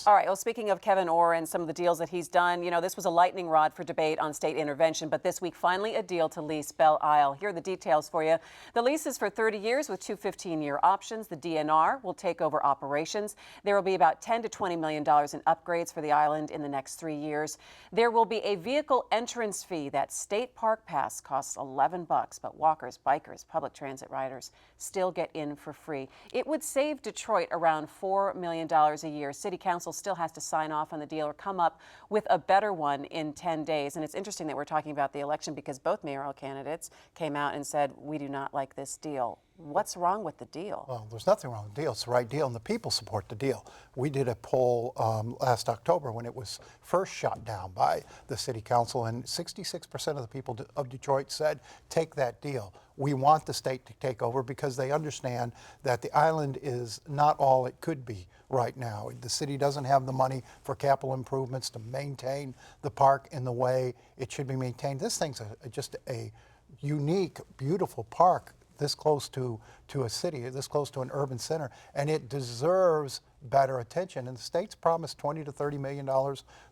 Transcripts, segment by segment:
All right, well, speaking of Kevin Orr and some of the deals that he's done, you know, this was a lightning rod for debate on state intervention, but this week, finally a deal to lease Belle Isle. Here are the details for you. The lease is for 30 years with two 15-year options. The DNR will take over operations. There will be about $10 to $20 million in upgrades for the island in the next 3 years. There will be a vehicle entrance fee. That state park pass costs $11, but walkers, bikers, public transit riders still get in for free. It would save Detroit around $4 million a year. City Council still has to sign off on the deal or come up with a better one in 10 days. And it's interesting that we're talking about the election because both mayoral candidates came out and said, we do not like this deal. What's wrong with the deal? Well, there's nothing wrong with the deal. It's the right deal, and the people support the deal. We did a poll last October when it was first shot down by the city council, and 66% of the people of Detroit said, take that deal. We want the state to take over because they understand that the island is not all it could be right now. The city doesn't have the money for capital improvements to maintain the park in the way it should be maintained. This thing's just a unique, beautiful park this close to a city, this close to an urban center, and it deserves better attention. And the state's promised $20 to $30 million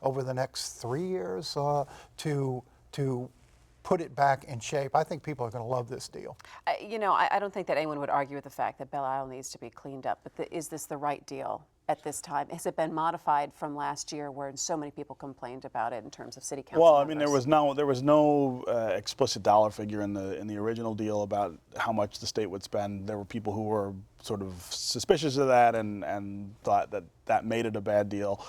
over the next 3 years to put it back in shape. I think people are going to love this deal. You know, I don't think that anyone would argue with the fact that Belle Isle needs to be cleaned up, but is this the right deal at this time? Has it been modified from last year where so many people complained about it in terms of city council Well, members? I mean, there was no explicit dollar figure in the original deal about how much the state would spend. There were people who were sort of suspicious of that and thought that made it a bad deal.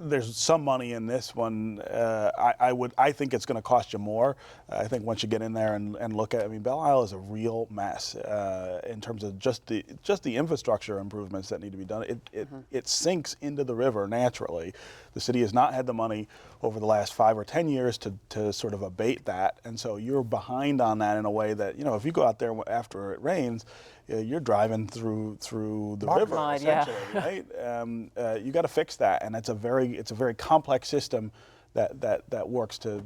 There's some money in this one. I think it's going to cost you more. I think once you get in there and look at, I mean, Belle Isle is a real mess in terms of just the infrastructure improvements that need to be done. It sinks into the river naturally. The city has not had the money over the last 5 or 10 years to sort of abate that, and so you're behind on that in a way that, you know, if you go out there after it rains, you're driving through the river, essentially, right? You got to fix that, and it's a very complex system that works to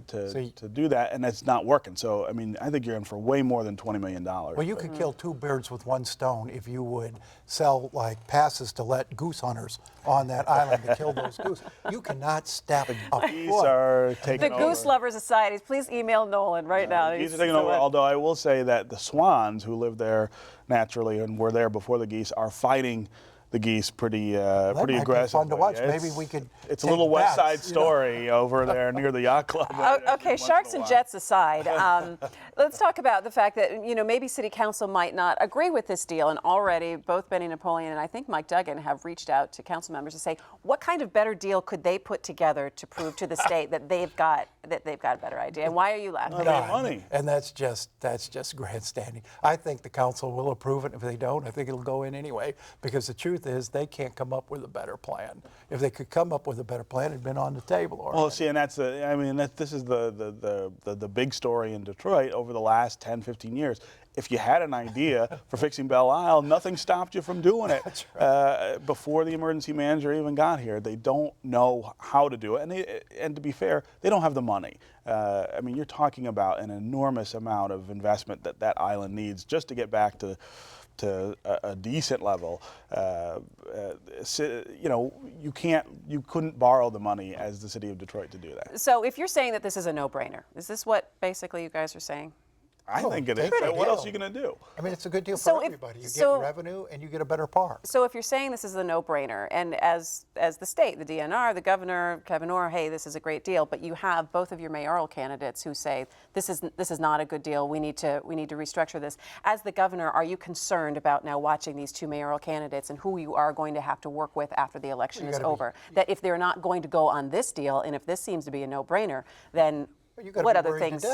do that, and it's not working. So, I mean, I think you're in for way more than $20 million. Well, you could kill two birds with one stone if you would sell like passes to let goose hunters on that island to kill those goose. You cannot step up. Geese are taking the over. Goose Lovers Society, please email Nolan right now. Geese are taking over, although I will say that the swans who live there naturally and were there before the geese are fighting the geese pretty aggressively. Be fun to watch. Maybe we could. It's a little West Side Story over there near the yacht club. Okay, sharks and jets aside, let's talk about the fact that, you know, maybe City Council might not agree with this deal, and already both Benny Napoleon and I think Mike Duggan have reached out to council members to say what kind of better deal could they put together to prove to the state that they've got a better idea. And why are you laughing? Money. And that's just grandstanding. I think the council will approve it. If they don't, I think it'll go in anyway, because the truth is they can't come up with a better plan. If they could come up with a better plan, it'd been on the table already. Well, see, and this is the big story in Detroit over the last 10, 15 years. If you had an idea for fixing Belle Isle, nothing stopped you from doing it. That's right. Before the emergency manager even got here. They don't know how to do it, and to be fair, they don't have the money. I mean, you're talking about an enormous amount of investment that island needs just to get back to a decent level. You know, you couldn't borrow the money as the city of Detroit to do that. So if you're saying that this is a no-brainer, is this what basically you guys are saying? I think it is. What else are you going to do? I mean, it's a good deal for everybody. You get revenue and you get a better park. So if you're saying this is a no-brainer, and as the state, the DNR, the governor, Kevin Orr, hey, this is a great deal, but you have both of your mayoral candidates who say this is not a good deal. We need to restructure this. As the governor, are you concerned about now watching these two mayoral candidates and who you are going to have to work with after the election is over? That if they're not going to go on this deal, and if this seems to be a no-brainer, then what other things?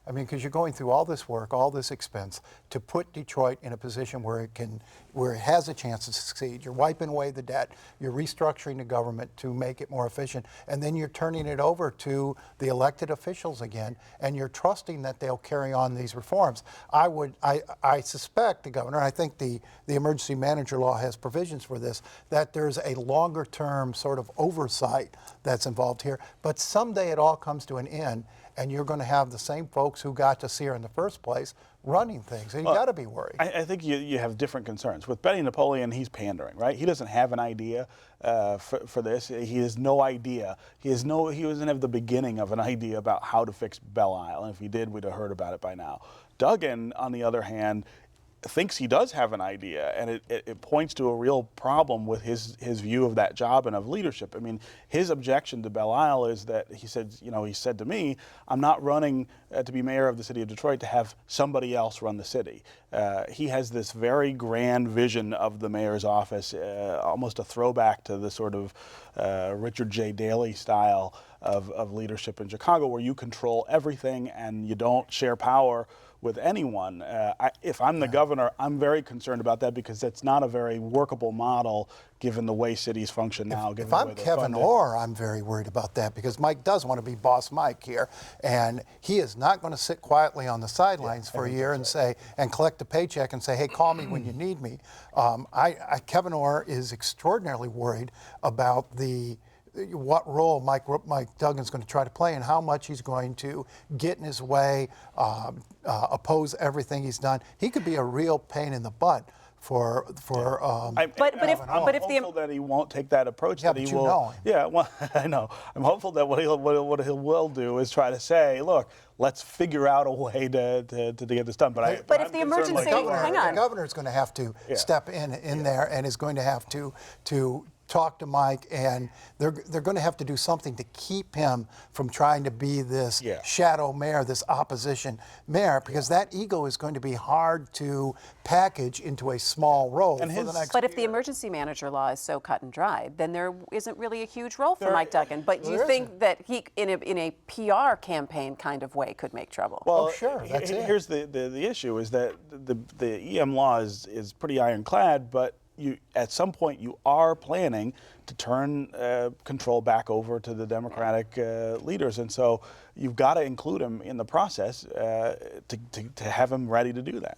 I mean, because you're going through all this work, all this expense to put Detroit in a position where it has a chance to succeed. You're wiping away the debt. You're restructuring the government to make it more efficient, and then you're turning it over to the elected officials again, and you're trusting that they'll carry on these reforms. I suspect the governor, I think the emergency manager law has provisions for this, that there's a longer-term sort of oversight that's involved here. But someday it all comes to an end. and you're going to have the same folks who got to see her in the first place running things, and you got to be worried. I think you have different concerns. With Betty Napoleon, he's pandering, right? He doesn't have an idea for this. He has no idea. He doesn't have the beginning of an idea about how to fix Belle Isle, and if he did, we'd have heard about it by now. Duggan, on the other hand, thinks he does have an idea, and it points to a real problem with his view of that job and of leadership. I mean, his objection to Belle Isle is that he said to me, I'm not running to be mayor of the city of Detroit to have somebody else run the city. He has this very grand vision of the mayor's office, almost a throwback to the sort of Richard J. Daley style of leadership in Chicago, where you control everything and you don't share power with anyone. If I'm the governor, I'm very concerned about that, because that's not a very workable model given the way cities function now. If I'm Kevin Orr, I'm very worried about that, because Mike does want to be boss Mike here, and he is not going to sit quietly on the sidelines for a year and say, and collect a paycheck and say, hey, call me when you need me. Kevin Orr is extraordinarily worried about what role Mike Duggan's going to try to play, and how much he's going to get in his way, oppose everything he's done. He could be a real pain in the butt for. I'm hopeful that he won't take that approach. Yeah, that he but you will. know him. Yeah, well, I know. I'm hopeful that what he will do is try to say, look, let's figure out a way to get this done. But if the emergency, hang on, the governor is going to have to step in there, and is going to have to talk to Mike, and they're going to have to do something to keep him from trying to be this shadow mayor, this opposition mayor, because that ego is going to be hard to package into a small role for the next But year. if the emergency manager law is so cut and dried, then there isn't really a huge role for Mike Duggan. But you think that he, in a PR campaign kind of way, could make trouble? Well, sure, that's it. Here's the issue, is that the EM law is pretty ironclad, but at some point you are planning to turn control back over to the Democratic leaders, and so you've got to include him in the process to have him ready to do that.